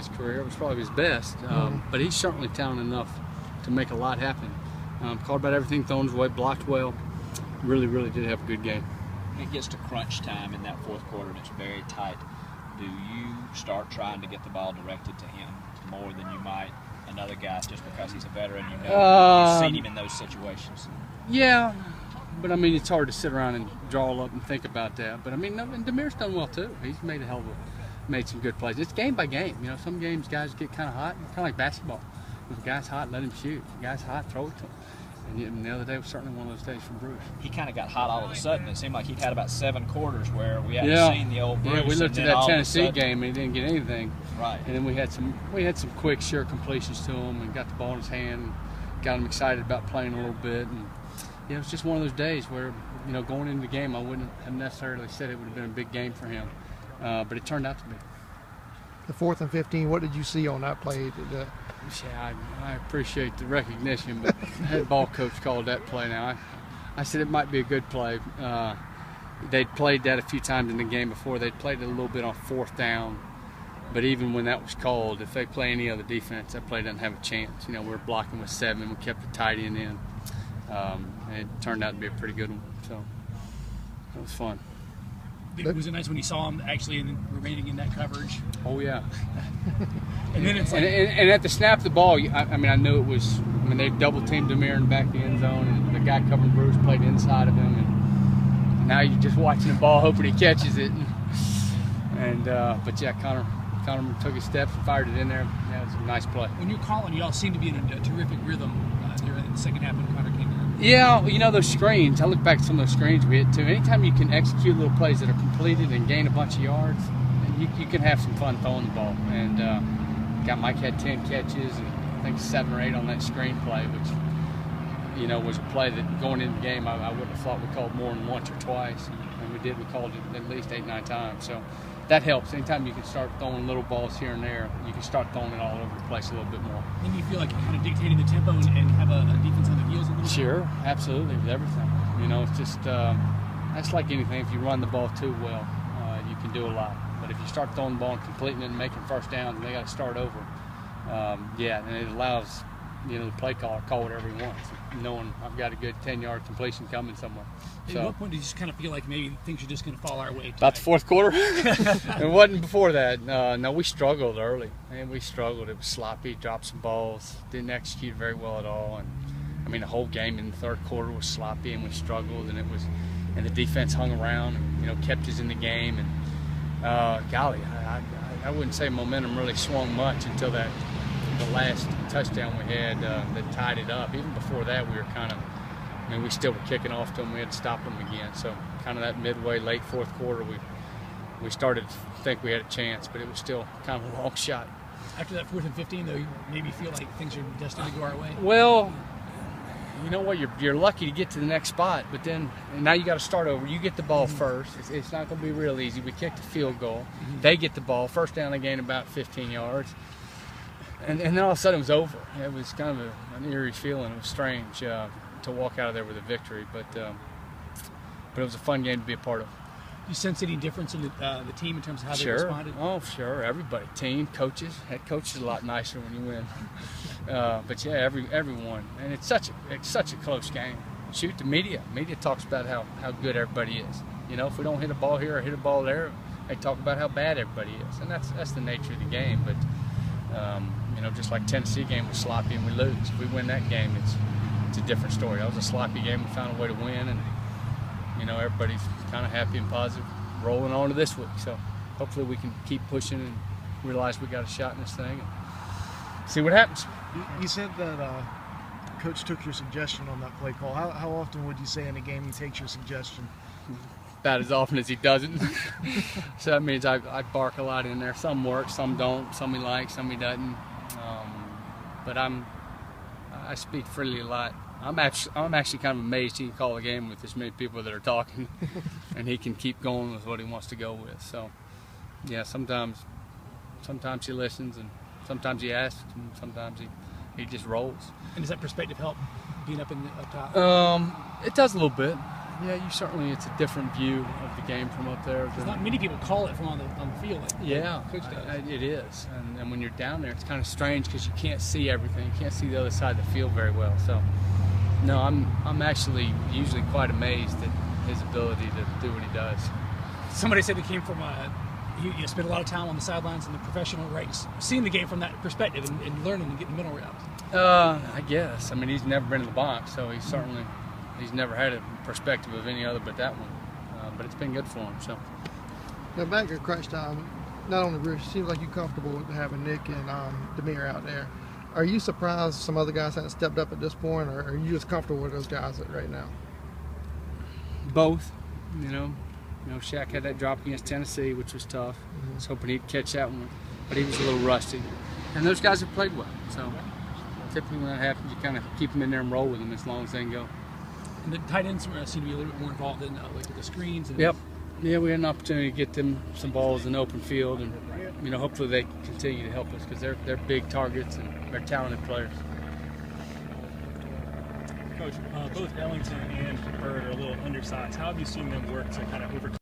his career. It was probably his best, but he's certainly talented enough to make a lot happen. Caught about everything thrown his way, blocked well. Really, really did have a good game. It gets to crunch time in that fourth quarter and it's very tight. Do you start trying to get the ball directed to him more than you might another guy just because he's a veteran? You know, you've seen him in those situations. Yeah, but I mean, it's hard to sit around and draw up and think about that. But I mean, and Demir's done well too. He's made made some good plays. It's game by game. You know, some games guys get kind of hot, kind of like basketball. If a guy's hot, let him shoot. If a guy's hot, throw it to him. And the other day was certainly one of those days for Bruce. He kind of got hot all of a sudden. It seemed like he'd had about 7 quarters where we hadn't seen the old Bruce. Yeah, we looked at that Tennessee game and he didn't get anything. Right. And then we had some quick, sure completions to him and got the ball in his hand and got him excited about playing a little bit. And it was just one of those days where, you know, going into the game, I wouldn't have necessarily said it would have been a big game for him, but it turned out to be. The 4th and 15, what did you see on that play? Yeah, I appreciate the recognition, but the head ball coach called that play. Now, I said it might be a good play. They'd played that a few times in the game before. They'd played it a little bit on 4th down, but even when that was called, if they play any other defense, that play doesn't have a chance. You know, we were blocking with 7. We kept the tight end in. And it turned out to be a pretty good one, so it was fun. Was it nice when you saw him actually remaining in that coverage? Oh yeah. And then it's like, and at the snap of the ball, I mean, I knew it was. I mean, they double teamed Demir in the back of the end zone, and the guy covering Bruce played inside of him, and now you're just watching the ball, hoping he catches it. But yeah, Connor took his steps and fired it in there. Yeah, it was a nice play. When you're calling, you all seem to be in a terrific rhythm there in the second half when Connor came in. Yeah, you know, those screens, I look back at some of those screens we hit too. Anytime you can execute little plays that are completed and gain a bunch of yards, you can have some fun throwing the ball. And Mike had 10 catches and I think 7 or 8 on that screen play, which, you know, was a play that going into the game I wouldn't have thought we called more than once or twice. And we did. We called it at least 8, 9 times. So that helps. Anytime you can start throwing little balls here and there, you can start throwing it all over the place a little bit more. And you feel like you're kind of dictating the tempo and have a defense on the heels a little bit? Sure, absolutely, with everything. You know, it's just, that's like anything. If you run the ball too well, you can do a lot. But if you start throwing the ball and completing it and making first downs, and they got to start over, and it allows, you know, the play caller call whatever he wants, knowing I've got a good 10-yard completion coming somewhere. So, at what point did you just kind of feel like maybe things are just going to fall our way? About the fourth quarter? It wasn't before that. No, we struggled early. Man, we struggled. It was sloppy, dropped some balls, didn't execute very well at all. And I mean, the whole game in the third quarter was sloppy, and we struggled. And the defense hung around, and, you know, kept us in the game. And golly, I wouldn't say momentum really swung much until the last touchdown we had that tied it up. Even before that, we were kind of. I mean, we still were kicking off to them. We had to stop them again. So kind of that midway, late fourth quarter, we started to think we had a chance, but it was still kind of a long shot. After that 4th and 15, though, you maybe feel like things are destined to go our way? Well, you know what? You're lucky to get to the next spot, but then now you got to start over. You get the ball first. It's not going to be real easy. We kicked a field goal. They get the ball. First down, they gain about 15 yards. And then all of a sudden it was over. It was kind of an eerie feeling. It was strange to walk out of there with a victory, but it was a fun game to be a part of. You sense any difference in the team in terms of how they Sure. responded? Oh, sure. Everybody, team, coaches, head coach is a lot nicer when you win. But yeah, everyone, and it's such a close game. Shoot, the media talks about how good everybody is. You know, if we don't hit a ball here or hit a ball there, they talk about how bad everybody is, and that's the nature of the game. But you know, just like Tennessee game was sloppy and we lose. If we win that game, it's a different story. That was a sloppy game. We found a way to win, and you know, everybody's kind of happy and positive rolling on to this week. So hopefully we can keep pushing and realize we got a shot in this thing and see what happens. You said that Coach took your suggestion on that play call. How often would you say in a game he takes your suggestion? About as often as he doesn't. So that means I bark a lot in there. Some work, some don't. Some he likes, some he doesn't. But I speak freely a lot. I'm actually kind of amazed he can call a game with this many people that are talking, and he can keep going with what he wants to go with. So, yeah, sometimes he listens, and sometimes he asks, and sometimes he just rolls. And does that perspective help being up top? It does a little bit. Yeah, it's a different view of the game from up there. There's not many people call it from on the field. Like Coach does. It is. And when you're down there, it's kind of strange because you can't see everything. You can't see the other side of the field very well. So, no, I'm actually usually quite amazed at his ability to do what he does. Somebody said he came from he spent a lot of time on the sidelines in the professional ranks, seeing the game from that perspective and learning and getting mental reps. I guess. I mean, he's never been in the box, so he's never had a perspective of any other but that one. But it's been good for him. So. Now back at crunch time, not only Bruce, it seems like you're comfortable with having Nick and Demir out there. Are you surprised some other guys haven't stepped up at this point, or are you just comfortable with those guys right now? Both, you know, Shaq had that drop against Tennessee, which was tough. I was hoping he'd catch that one, but he was a little rusty. And those guys have played well, so typically when that happens, you kind of keep them in there and roll with them as long as they can go. And the tight ends seem to be a little bit more involved in like with the screens. And Yep. Yeah, we had an opportunity to get them some balls in the open field, and hopefully they continue to help us because they're big targets and they're talented players. Coach, both Ellington and Bird are a little undersized. How have you seen them work to kind of overcome